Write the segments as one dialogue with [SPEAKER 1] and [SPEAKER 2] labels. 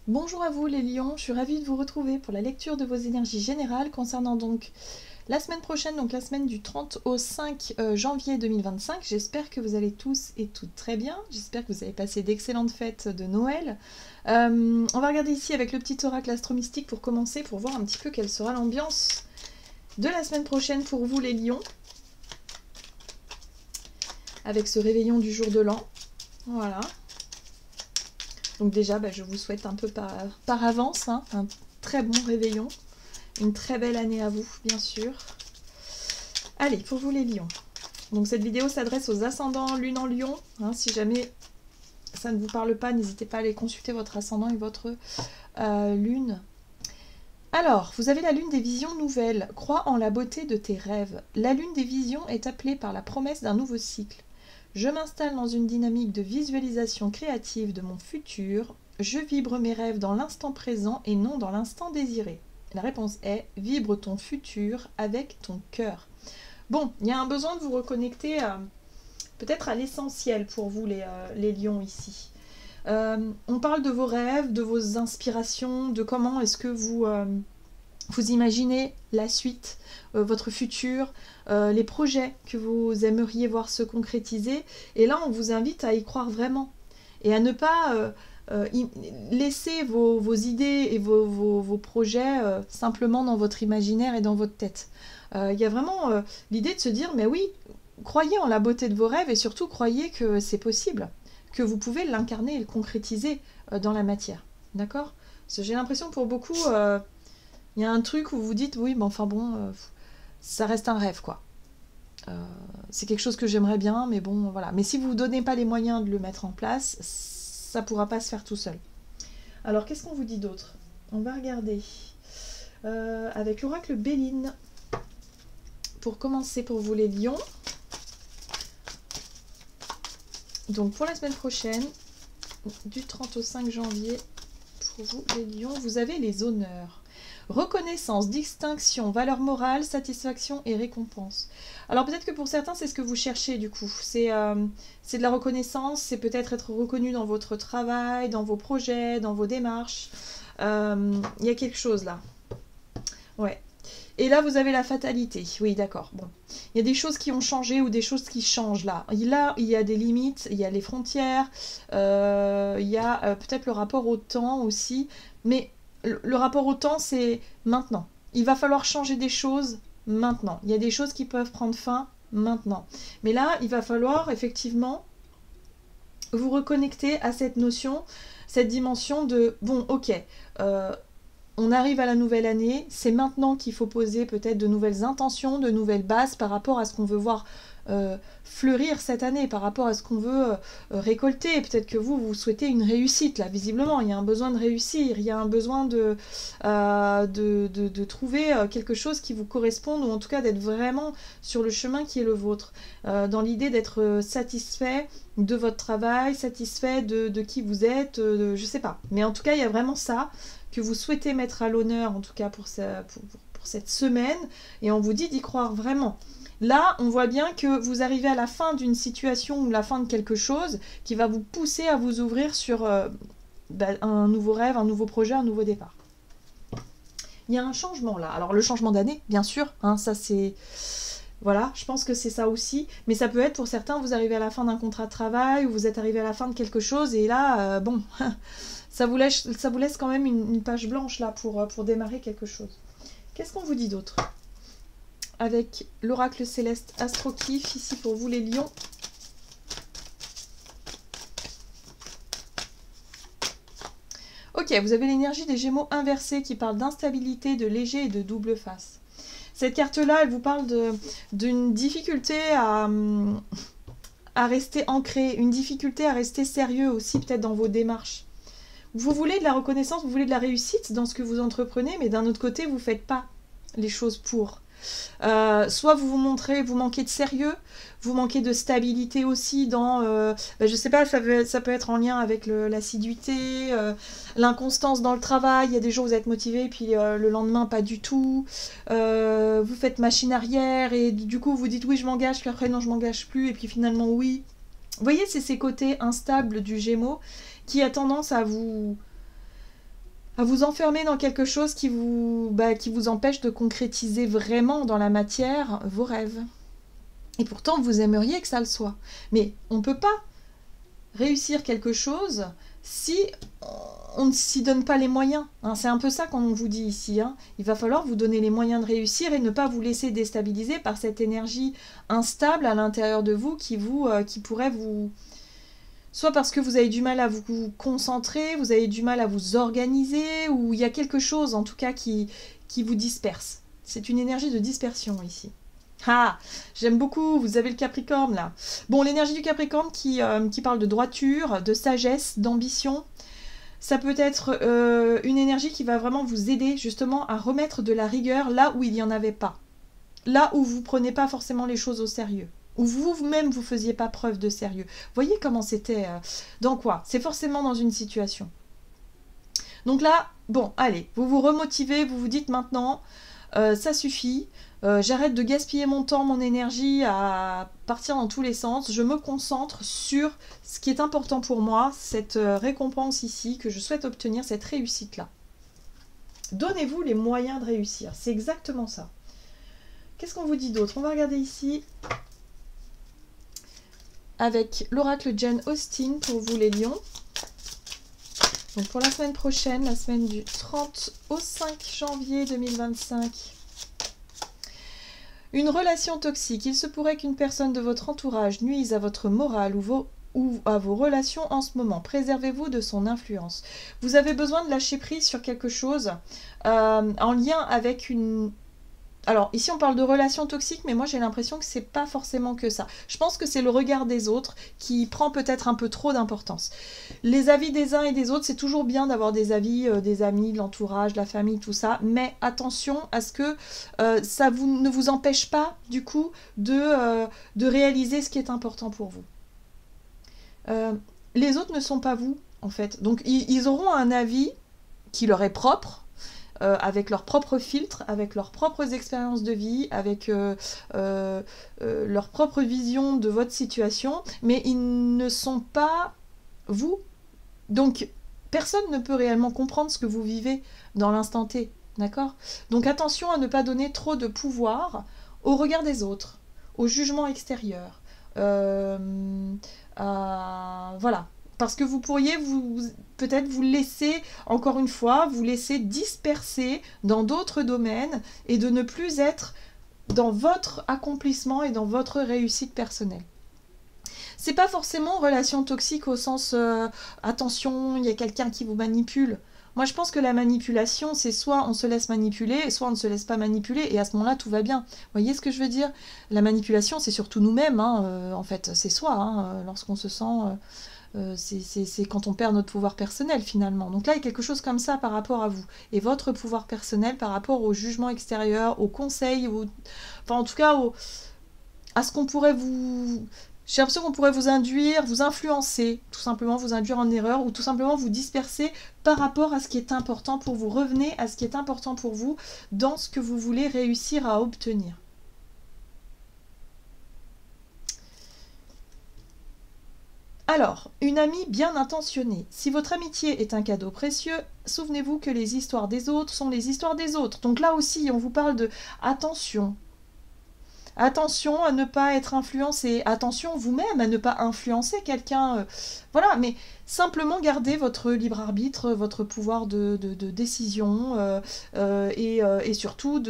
[SPEAKER 1] Bonjour à vous les lions, je suis ravie de vous retrouver pour la lecture de vos énergies générales concernant donc la semaine prochaine, donc la semaine du 30 au 5 janvier 2025. J'espère que vous allez tous et toutes très bien, j'espère que vous avez passé d'excellentes fêtes de Noël. On va regarder ici avec le petit oracle astromystique pour commencer, pour voir un petit peu quelle sera l'ambiance de la semaine prochaine pour vous les lions, avec ce réveillon du jour de l'an. Voilà. Donc déjà, je vous souhaite un peu par avance un très bon réveillon. Une très belle année à vous, bien sûr. Allez, pour vous les lions. Donc cette vidéo s'adresse aux ascendants lune en lion. Si jamais ça ne vous parle pas, n'hésitez pas à aller consulter votre ascendant et votre lune. Alors, vous avez la lune des visions nouvelles. Crois en la beauté de tes rêves. La lune des visions est appelée par la promesse d'un nouveau cycle. Je m'installe dans une dynamique de visualisation créative de mon futur. Je vibre mes rêves dans l'instant présent et non dans l'instant désiré. La réponse est « Vibre ton futur avec ton cœur ». Bon, il y a un besoin de vous reconnecter peut-être à l'essentiel pour vous les lions ici. On parle de vos rêves, de vos inspirations, de comment est-ce que vous imaginez la suite, votre futur, les projets que vous aimeriez voir se concrétiser. Et là, on vous invite à y croire vraiment et à ne pas laisser vos idées et vos projets simplement dans votre imaginaire et dans votre tête. Il y a vraiment l'idée de se dire, mais oui, croyez en la beauté de vos rêves et surtout croyez que c'est possible, que vous pouvez l'incarner et le concrétiser dans la matière. D'accord ? Parce que j'ai l'impression que pour beaucoup, il y a un truc où vous vous dites, oui, mais enfin bon, ça reste un rêve, quoi. C'est quelque chose que j'aimerais bien, mais bon, voilà. Mais si vous ne vous donnez pas les moyens de le mettre en place, ça ne pourra pas se faire tout seul. Alors, qu'est-ce qu'on vous dit d'autre ? On va regarder avec l'oracle Béline. Pour commencer, pour vous les lions. Donc, pour la semaine prochaine, du 30 au 5 janvier, pour vous les lions, vous avez les honneurs. Reconnaissance, distinction, valeur morale, satisfaction et récompense. Alors peut-être que pour certains, c'est ce que vous cherchez du coup. C'est de la reconnaissance, c'est peut-être être reconnu dans votre travail, dans vos projets, dans vos démarches. Il y a quelque chose là. Ouais. Et là, vous avez la fatalité. Oui, d'accord. Bon. Il y a des choses qui ont changé ou des choses qui changent là. Là, il y a des limites, il y a les frontières, il y a peut-être le rapport au temps aussi. Mais le rapport au temps, c'est maintenant. Il va falloir changer des choses maintenant. Il y a des choses qui peuvent prendre fin maintenant. Mais là, il va falloir effectivement vous reconnecter à cette notion, cette dimension de, bon, ok, on arrive à la nouvelle année, c'est maintenant qu'il faut poser peut-être de nouvelles intentions, de nouvelles bases par rapport à ce qu'on veut voir fleurir cette année, par rapport à ce qu'on veut récolter. Peut-être que vous souhaitez une réussite, là, visiblement, il y a un besoin de réussir, il y a un besoin de trouver quelque chose qui vous corresponde, ou en tout cas d'être vraiment sur le chemin qui est le vôtre, dans l'idée d'être satisfait de votre travail, satisfait de qui vous êtes, je sais pas. Mais en tout cas, il y a vraiment ça que vous souhaitez mettre à l'honneur, en tout cas pour cette semaine, et on vous dit d'y croire vraiment. Là, on voit bien que vous arrivez à la fin d'une situation ou la fin de quelque chose qui va vous pousser à vous ouvrir sur un nouveau rêve, un nouveau projet, un nouveau départ. Il y a un changement là. Alors le changement d'année, bien sûr, ça c'est... Voilà, je pense que c'est ça aussi. Mais ça peut être pour certains, vous arrivez à la fin d'un contrat de travail, ou vous êtes arrivé à la fin de quelque chose, et là, bon, ça vous laisse quand même une page blanche là pour démarrer quelque chose. Qu'est-ce qu'on vous dit d'autre ? Avec l'oracle céleste Astro-Kiff, ici pour vous les lions. Ok, vous avez l'énergie des Gémeaux inversés qui parle d'instabilité, de léger et de double face. Cette carte-là, elle vous parle d'une difficulté à rester ancré, une difficulté à rester sérieux aussi peut-être dans vos démarches. Vous voulez de la reconnaissance, vous voulez de la réussite dans ce que vous entreprenez, mais d'un autre côté, vous ne faites pas les choses pour. Soit vous montrez, vous manquez de sérieux, vous manquez de stabilité aussi dans, je sais pas, ça peut être en lien avec l'assiduité, l'inconstance dans le travail. Il y a des jours où vous êtes motivé, puis le lendemain pas du tout. Vous faites machine arrière et du coup vous dites oui je m'engage, puis après non je m'engage plus, et puis finalement oui. Vous voyez, c'est ces côtés instables du Gémeaux qui a tendance à vous à vous enfermer dans quelque chose qui vous empêche de concrétiser vraiment dans la matière vos rêves. Et pourtant, vous aimeriez que ça le soit. Mais on ne peut pas réussir quelque chose si on ne s'y donne pas les moyens. Hein, c'est un peu ça qu'on vous dit ici. Hein. Il va falloir vous donner les moyens de réussir et ne pas vous laisser déstabiliser par cette énergie instable à l'intérieur de vous qui pourrait vous... Soit parce que vous avez du mal à vous concentrer, vous avez du mal à vous organiser, ou il y a quelque chose en tout cas qui vous disperse. C'est une énergie de dispersion ici. Ah, j'aime beaucoup, vous avez le Capricorne là. Bon, l'énergie du Capricorne qui parle de droiture, de sagesse, d'ambition, ça peut être une énergie qui va vraiment vous aider justement à remettre de la rigueur là où il n'y en avait pas. Là où vous ne prenez pas forcément les choses au sérieux. Où vous-même vous faisiez pas preuve de sérieux. Voyez comment c'était... dans quoi? C'est forcément dans une situation. Donc là, bon, allez, vous vous remotivez, vous vous dites maintenant, ça suffit, j'arrête de gaspiller mon temps, mon énergie à partir dans tous les sens, je me concentre sur ce qui est important pour moi, cette récompense ici, que je souhaite obtenir, cette réussite-là. Donnez-vous les moyens de réussir, c'est exactement ça. Qu'est-ce qu'on vous dit d'autre? On va regarder ici avec l'oracle Jane Austen pour vous les lions. Donc pour la semaine prochaine, la semaine du 30 au 5 janvier 2025. Une relation toxique. Il se pourrait qu'une personne de votre entourage nuise à votre morale ou à vos relations en ce moment. Préservez-vous de son influence. Vous avez besoin de lâcher prise sur quelque chose en lien avec une... Alors, ici, on parle de relations toxiques, mais moi, j'ai l'impression que c'est pas forcément que ça. Je pense que c'est le regard des autres qui prend peut-être un peu trop d'importance. Les avis des uns et des autres, c'est toujours bien d'avoir des avis des amis, de l'entourage, de la famille, tout ça, mais attention à ce que ça ne vous empêche pas, du coup, de réaliser ce qui est important pour vous. Les autres ne sont pas vous, en fait. Donc, ils auront un avis qui leur est propre, avec leurs propres filtres, avec leurs propres expériences de vie, avec leur propre vision de votre situation, mais ils ne sont pas vous. Donc, personne ne peut réellement comprendre ce que vous vivez dans l'instant T, d'accord? Donc, attention à ne pas donner trop de pouvoir au regard des autres, au jugement extérieur. Voilà. Parce que vous pourriez peut-être vous laisser, encore une fois, vous laisser disperser dans d'autres domaines et de ne plus être dans votre accomplissement et dans votre réussite personnelle. C'est pas forcément relation toxique au sens attention, il y a quelqu'un qui vous manipule. Moi, je pense que la manipulation, c'est soit on se laisse manipuler, soit on ne se laisse pas manipuler, et à ce moment-là, tout va bien. Vous voyez ce que je veux dire? La manipulation, c'est surtout nous-mêmes, hein, en fait, c'est soi, hein, lorsqu'on se sent... c'est quand on perd notre pouvoir personnel finalement. Donc là, il y a quelque chose comme ça par rapport à vous. Et votre pouvoir personnel par rapport au jugement extérieur, aux conseils, enfin en tout cas à ce qu'on pourrait vous... J'ai l'impression qu'on pourrait vous induire, vous influencer, tout simplement vous induire en erreur ou tout simplement vous disperser par rapport à ce qui est important pour vous. Revenez à ce qui est important pour vous dans ce que vous voulez réussir à obtenir. Alors, une amie bien intentionnée. Si votre amitié est un cadeau précieux, souvenez-vous que les histoires des autres sont les histoires des autres. Donc là aussi, on vous parle de attention. Attention à ne pas être influencé. Attention vous-même à ne pas influencer quelqu'un. Voilà, mais simplement gardez votre libre arbitre, votre pouvoir de décision et surtout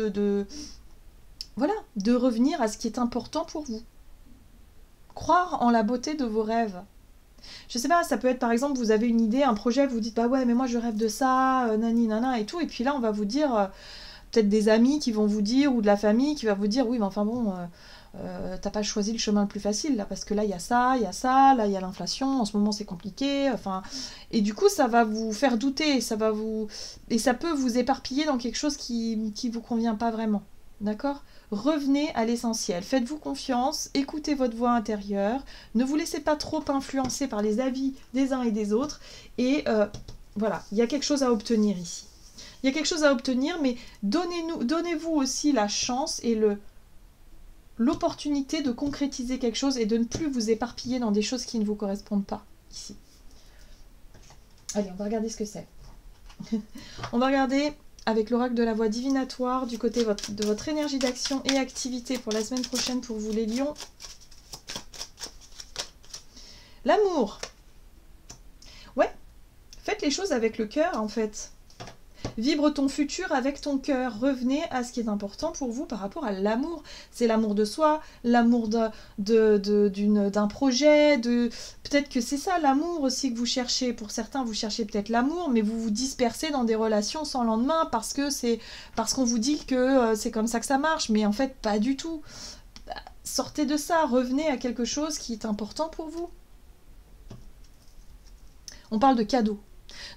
[SPEAKER 1] voilà, de revenir à ce qui est important pour vous. Croire en la beauté de vos rêves. Je sais pas, ça peut être par exemple, vous avez une idée, un projet, vous dites bah ouais, mais moi je rêve de ça, nani nana et tout, et puis là on va vous dire, peut-être des amis qui vont vous dire, ou de la famille qui va vous dire, oui, mais enfin bon, t'as pas choisi le chemin le plus facile là, parce que là il y a ça, là il y a l'inflation, en ce moment c'est compliqué, enfin, et du coup ça va vous faire douter, et ça peut vous éparpiller dans quelque chose qui vous convient pas vraiment, d'accord ? Revenez à l'essentiel, faites-vous confiance, écoutez votre voix intérieure, ne vous laissez pas trop influencer par les avis des uns et des autres, et voilà, il y a quelque chose à obtenir ici. Il y a quelque chose à obtenir, mais donnez-vous aussi la chance et l'opportunité de concrétiser quelque chose et de ne plus vous éparpiller dans des choses qui ne vous correspondent pas ici. Allez, on va regarder ce que c'est. On va regarder avec l'oracle de la voix divinatoire du côté de votre énergie d'action et activité pour la semaine prochaine pour vous les lions. L'amour. Ouais, faites les choses avec le cœur en fait. Vibre ton futur avec ton cœur. Revenez à ce qui est important pour vous par rapport à l'amour. C'est l'amour de soi, l'amour d'un projet. Peut-être que c'est ça l'amour aussi que vous cherchez. Pour certains, vous cherchez peut-être l'amour, mais vous vous dispersez dans des relations sans lendemain parce qu'on vous dit que c'est comme ça que ça marche. Mais en fait, pas du tout. Sortez de ça. Revenez à quelque chose qui est important pour vous. On parle de cadeaux.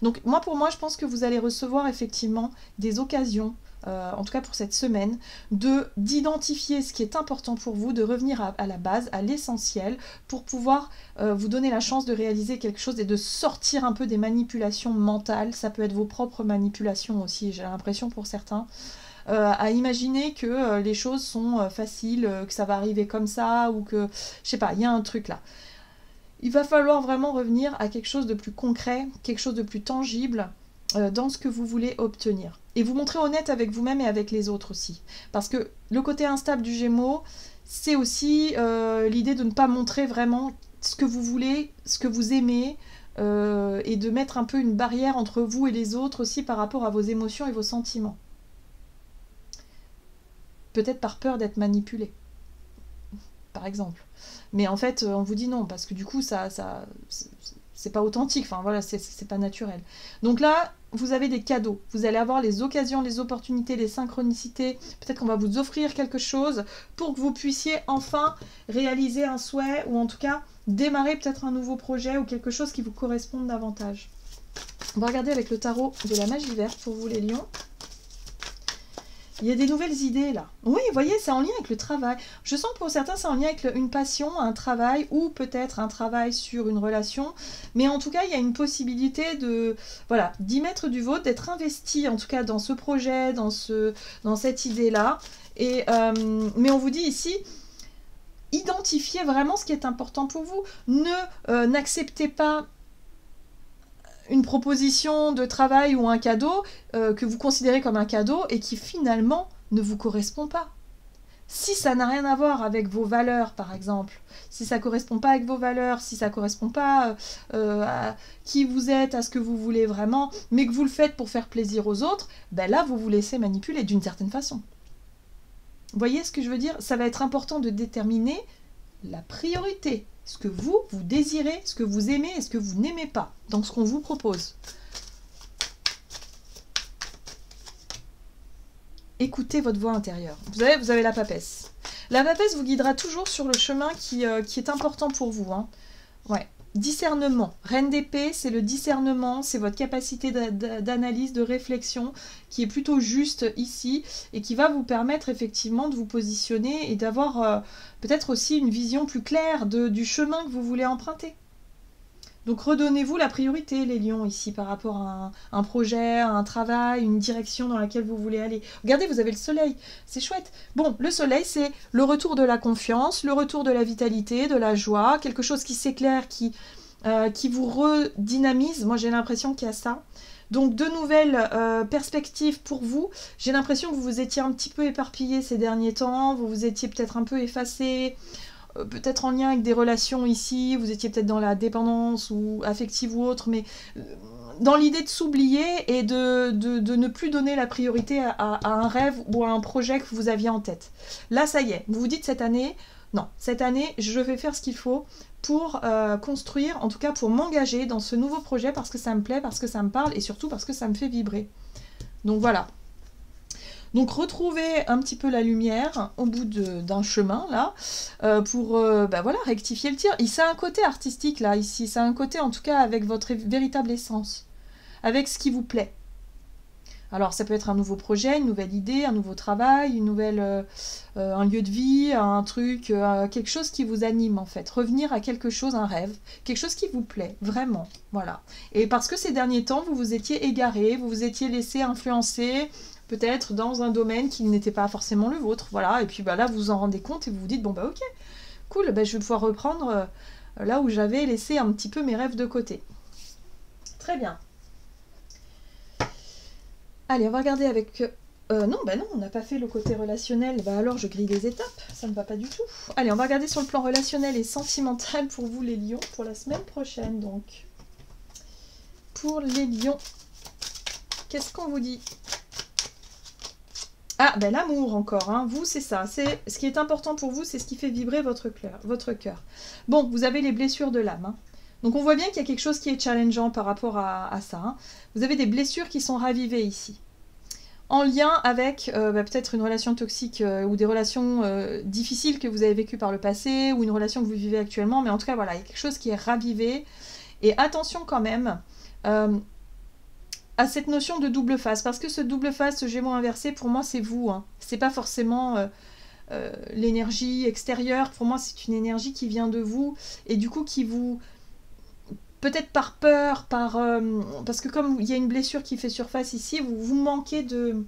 [SPEAKER 1] Donc pour moi, je pense que vous allez recevoir effectivement des occasions, en tout cas pour cette semaine, d'identifier ce qui est important pour vous, de revenir à la base, à l'essentiel, pour pouvoir vous donner la chance de réaliser quelque chose et de sortir un peu des manipulations mentales. Ça peut être vos propres manipulations aussi, j'ai l'impression pour certains. À imaginer que les choses sont faciles, que ça va arriver comme ça, ou que, je sais pas, il y a un truc là. Il va falloir vraiment revenir à quelque chose de plus concret, quelque chose de plus tangible dans ce que vous voulez obtenir. Et vous montrer honnête avec vous-même et avec les autres aussi. Parce que le côté instable du Gémeaux, c'est aussi l'idée de ne pas montrer vraiment ce que vous voulez, ce que vous aimez, et de mettre un peu une barrière entre vous et les autres aussi par rapport à vos émotions et vos sentiments. Peut-être par peur d'être manipulé, par exemple. Mais en fait, on vous dit non, parce que du coup, c'est pas authentique, enfin voilà, c'est pas naturel. Donc là, vous avez des cadeaux. Vous allez avoir les occasions, les opportunités, les synchronicités. Peut-être qu'on va vous offrir quelque chose pour que vous puissiez enfin réaliser un souhait, ou en tout cas, démarrer peut-être un nouveau projet ou quelque chose qui vous corresponde davantage. On va regarder avec le tarot de la magie verte pour vous les lions. Il y a des nouvelles idées là. Oui, vous voyez, c'est en lien avec le travail. Je sens que pour certains, c'est en lien avec une passion, un travail, ou peut-être un travail sur une relation. Mais en tout cas, il y a une possibilité d'y mettre du vôtre, d'être investi en tout cas dans ce projet, dans cette idée-là. Mais on vous dit ici, identifiez vraiment ce qui est important pour vous. N'acceptez pas une proposition de travail ou un cadeau que vous considérez comme un cadeau et qui finalement ne vous correspond pas. Si ça n'a rien à voir avec vos valeurs, par exemple, si ça ne correspond pas avec vos valeurs, si ça ne correspond pas à qui vous êtes, à ce que vous voulez vraiment, mais que vous le faites pour faire plaisir aux autres, ben là, vous vous laissez manipuler d'une certaine façon. Vous voyez ce que je veux dire? Ça va être important de déterminer la priorité. Ce que vous désirez, ce que vous aimez et ce que vous n'aimez pas dans ce qu'on vous propose. Écoutez votre voix intérieure. Vous avez la papesse. La papesse vous guidera toujours sur le chemin qui est important pour vous. Hein. Ouais. Discernement. Reine d'épée, c'est le discernement, c'est votre capacité d'analyse, de réflexion qui est plutôt juste ici et qui va vous permettre effectivement de vous positionner et d'avoir peut-être aussi une vision plus claire du chemin que vous voulez emprunter. Donc redonnez-vous la priorité, les lions, ici, par rapport à un projet, à un travail, une direction dans laquelle vous voulez aller. Regardez, vous avez le soleil, c'est chouette. Bon, le soleil, c'est le retour de la confiance, le retour de la vitalité, de la joie, quelque chose qui s'éclaire, qui vous redynamise. Moi, j'ai l'impression qu'il y a ça. Donc, de nouvelles perspectives pour vous. J'ai l'impression que vous vous étiez un petit peu éparpillé ces derniers temps, vous vous étiez peut-être un peu effacé, peut-être en lien avec des relations ici, vous étiez peut-être dans la dépendance ou affective ou autre, mais dans l'idée de s'oublier et de ne plus donner la priorité à un rêve ou à un projet que vous aviez en tête. Là, ça y est, vous vous dites cette année, non, cette année, je vais faire ce qu'il faut pour construire, en tout cas pour m'engager dans ce nouveau projet parce que ça me plaît, parce que ça me parle et surtout parce que ça me fait vibrer. Donc voilà. Donc retrouvez un petit peu la lumière au bout d'un chemin là pour voilà, rectifier le tir. C'est un côté artistique là ici, c'est un côté en tout cas avec votre véritable essence, avec ce qui vous plaît. Alors ça peut être un nouveau projet, une nouvelle idée, un nouveau travail, un lieu de vie, un truc, quelque chose qui vous anime en fait. Revenir à quelque chose, un rêve, quelque chose qui vous plaît, vraiment, voilà. Et parce que ces derniers temps, vous vous étiez égaré, vous vous étiez laissé influencer, peut-être dans un domaine qui n'était pas forcément le vôtre, voilà. Et puis là, vous vous en rendez compte et vous vous dites, bon bah ok, cool, je vais pouvoir reprendre là où j'avais laissé un petit peu mes rêves de côté. Très bien. Allez, on va regarder avec... non, bah non, on n'a pas fait le côté relationnel. Bah alors, je grille des étapes. Ça ne va pas du tout. Allez, on va regarder sur le plan relationnel et sentimental pour vous, les lions, pour la semaine prochaine, donc. Pour les lions, qu'est-ce qu'on vous dit? Ah, ben l'amour encore, hein. Vous, c'est ça. C'est ce qui est important pour vous, c'est ce qui fait vibrer votre cœur. Bon, vous avez les blessures de l'âme, hein. Donc on voit bien qu'il y a quelque chose qui est challengeant par rapport à ça, hein. Vous avez des blessures qui sont ravivées ici. En lien avec peut-être une relation toxique ou des relations difficiles que vous avez vécues par le passé ou une relation que vous vivez actuellement. Mais en tout cas, voilà, il y a quelque chose qui est ravivé. Et attention quand même à cette notion de double face. Parce que ce double face, ce Gémeaux inversé, pour moi, c'est vous, hein. C'est pas forcément l'énergie extérieure. Pour moi, c'est une énergie qui vient de vous et du coup qui vous... Peut-être par peur, parce que comme il y a une blessure qui fait surface ici, vous manquez de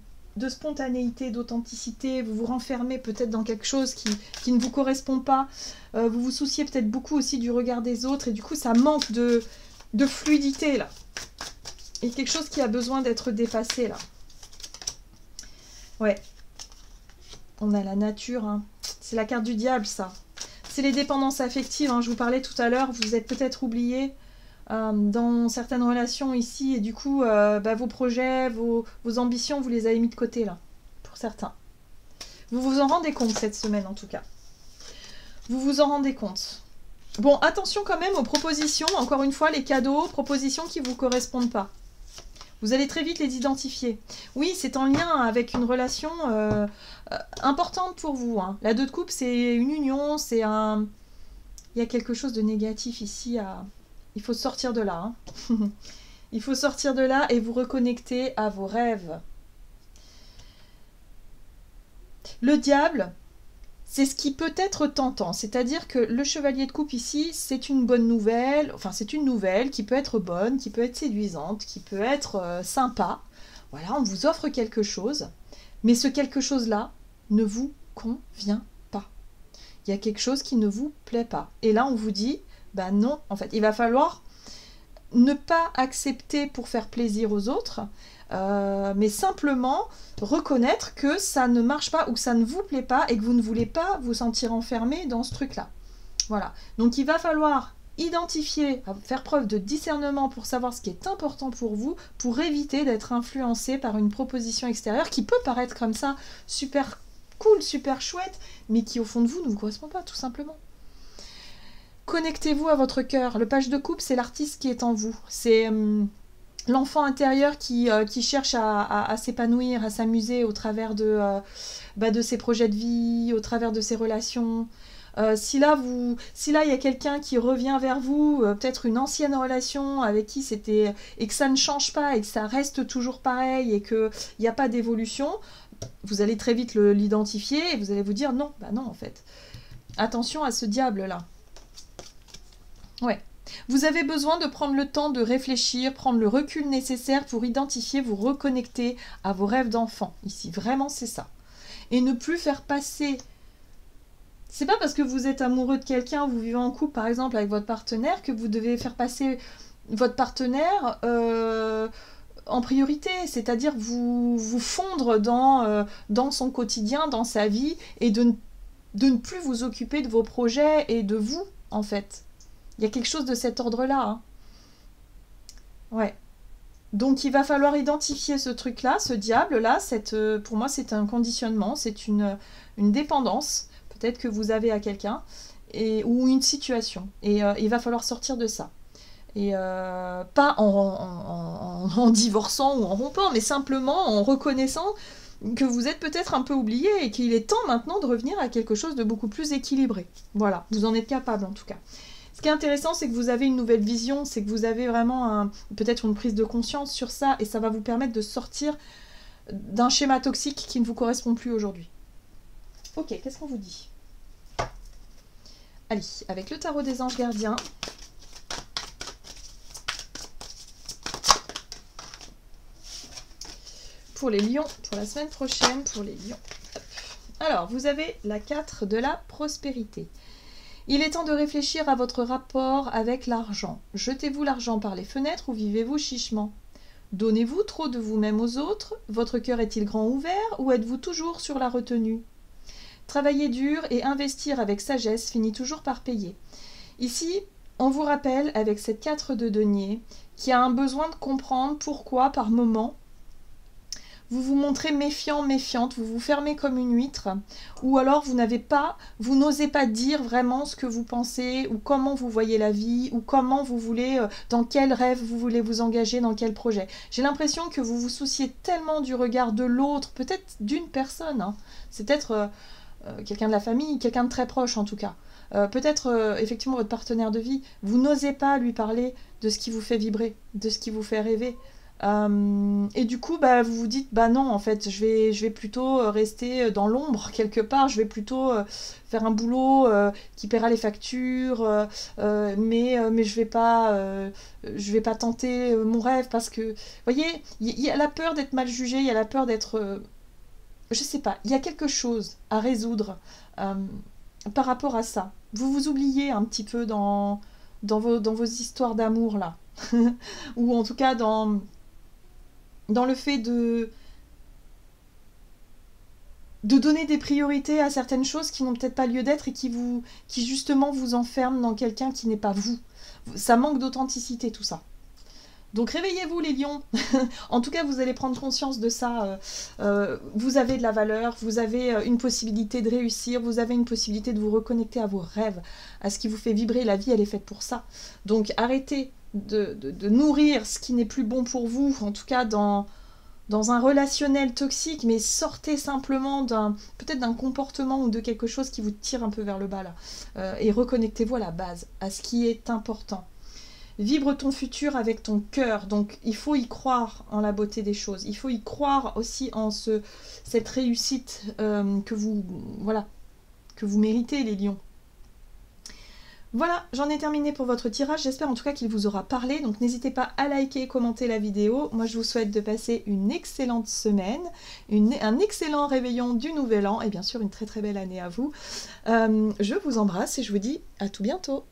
[SPEAKER 1] spontanéité, d'authenticité, vous vous renfermez peut-être dans quelque chose qui ne vous correspond pas, vous vous souciez peut-être beaucoup aussi du regard des autres, et du coup ça manque de fluidité là. Il y a quelque chose qui a besoin d'être dépassé là. Ouais. On a la nature, hein. C'est la carte du diable ça. C'est les dépendances affectives, hein. Je vous parlais tout à l'heure, vous êtes peut-être oublié dans certaines relations ici, et du coup vos projets, vos ambitions, vous les avez mis de côté là, pour certains. Vous vous en rendez compte cette semaine en tout cas. Vous vous en rendez compte. Bon, attention quand même aux propositions, encore une fois, les cadeaux, propositions qui ne vous correspondent pas. Vous allez très vite les identifier. Oui, c'est en lien avec une relation importante pour vous, hein. La 2 de coupe, c'est une union, c'est un... Il y a quelque chose de négatif ici à... Il faut sortir de là, hein. Il faut sortir de là et vous reconnecter à vos rêves. Le diable, c'est ce qui peut être tentant. C'est-à-dire que le chevalier de coupe ici, c'est une bonne nouvelle. Enfin, c'est une nouvelle qui peut être bonne, qui peut être séduisante, qui peut être sympa. Voilà, on vous offre quelque chose. Mais ce quelque chose-là ne vous convient pas. Il y a quelque chose qui ne vous plaît pas. Et là, on vous dit... Ben non, en fait, il va falloir ne pas accepter pour faire plaisir aux autres, mais simplement reconnaître que ça ne marche pas ou que ça ne vous plaît pas et que vous ne voulez pas vous sentir enfermé dans ce truc-là. Voilà. Donc il va falloir identifier, faire preuve de discernement pour savoir ce qui est important pour vous, pour éviter d'être influencé par une proposition extérieure qui peut paraître comme ça super cool, super chouette, mais qui au fond de vous ne vous correspond pas, tout simplement. Connectez-vous à votre cœur. Le page de coupe, c'est l'artiste qui est en vous. C'est l'enfant intérieur qui cherche à s'épanouir, à s'amuser au travers de ses projets de vie, au travers de ses relations. Si là, il y a quelqu'un qui revient vers vous, peut-être une ancienne relation avec qui c'était... et que ça ne change pas, et que ça reste toujours pareil, et qu'il n'y a pas d'évolution, vous allez très vite l'identifier, et vous allez vous dire non, bah non en fait. Attention à ce diable-là. Ouais. Vous avez besoin de prendre le temps de réfléchir, prendre le recul nécessaire pour identifier, vous reconnecter à vos rêves d'enfant. Ici, vraiment, c'est ça. Et ne plus faire passer... C'est pas parce que vous êtes amoureux de quelqu'un, vous vivez en couple, par exemple, avec votre partenaire, que vous devez faire passer votre partenaire en priorité. C'est-à-dire vous fondre dans son quotidien, dans sa vie, et de ne plus vous occuper de vos projets et de vous, en fait. Il y a quelque chose de cet ordre-là, hein. Ouais. Donc, il va falloir identifier ce truc-là, ce diable-là. Pour moi, c'est un conditionnement, c'est une dépendance, peut-être que vous avez à quelqu'un, ou une situation. Et il va falloir sortir de ça. Et pas en divorçant ou en rompant, mais simplement en reconnaissant que vous êtes peut-être un peu oublié et qu'il est temps maintenant de revenir à quelque chose de beaucoup plus équilibré. Voilà, vous en êtes capable en tout cas. Ce qui est intéressant, c'est que vous avez une nouvelle vision, c'est que vous avez vraiment peut-être une prise de conscience sur ça, et ça va vous permettre de sortir d'un schéma toxique qui ne vous correspond plus aujourd'hui. Ok, qu'est-ce qu'on vous dit? Allez, avec le tarot des anges gardiens. Pour les lions, pour la semaine prochaine, pour les lions. Hop. Alors, vous avez la 4 de la prospérité. Il est temps de réfléchir à votre rapport avec l'argent. Jetez-vous l'argent par les fenêtres ou vivez-vous chichement? Donnez-vous trop de vous-même aux autres? Votre cœur est-il grand ouvert ou êtes-vous toujours sur la retenue? Travailler dur et investir avec sagesse finit toujours par payer. Ici, on vous rappelle avec cette 4 de denier qu'il y a un besoin de comprendre pourquoi par moment vous vous montrez méfiant, méfiante, vous vous fermez comme une huître, ou alors vous n'osez pas dire vraiment ce que vous pensez, ou comment vous voyez la vie, ou comment vous voulez, dans quel rêve vous voulez vous engager, dans quel projet. J'ai l'impression que vous vous souciez tellement du regard de l'autre, peut-être d'une personne, hein. C'est peut-être quelqu'un de la famille, quelqu'un de très proche en tout cas. Peut-être effectivement votre partenaire de vie, vous n'osez pas lui parler de ce qui vous fait vibrer, de ce qui vous fait rêver. Et du coup, vous vous dites, non, en fait, je vais plutôt rester dans l'ombre quelque part, je vais plutôt faire un boulot qui paiera les factures, mais je vais pas tenter mon rêve parce que, vous voyez, il y a la peur d'être mal jugé, il y a la peur d'être, je sais pas, il y a quelque chose à résoudre par rapport à ça. Vous vous oubliez un petit peu dans vos histoires d'amour là, ou en tout cas dans le fait de donner des priorités à certaines choses qui n'ont peut-être pas lieu d'être et qui justement vous enferment dans quelqu'un qui n'est pas vous. Ça manque d'authenticité tout ça. Donc réveillez-vous les lions. En tout cas, vous allez prendre conscience de ça. Vous avez de la valeur, vous avez une possibilité de réussir, vous avez une possibilité de vous reconnecter à vos rêves, à ce qui vous fait vibrer. La vie, elle est faite pour ça. Donc arrêtez de nourrir ce qui n'est plus bon pour vous, en tout cas dans un relationnel toxique, mais sortez simplement peut-être d'un comportement ou de quelque chose qui vous tire un peu vers le bas là. Et reconnectez-vous à la base, à ce qui est important. Vibre ton futur avec ton cœur, donc il faut y croire en la beauté des choses, il faut y croire aussi en cette réussite que vous méritez les lions. Voilà, j'en ai terminé pour votre tirage, j'espère en tout cas qu'il vous aura parlé, donc n'hésitez pas à liker et commenter la vidéo. Moi je vous souhaite de passer une excellente semaine, un excellent réveillon du nouvel an et bien sûr une très très belle année à vous. Je vous embrasse et je vous dis à tout bientôt.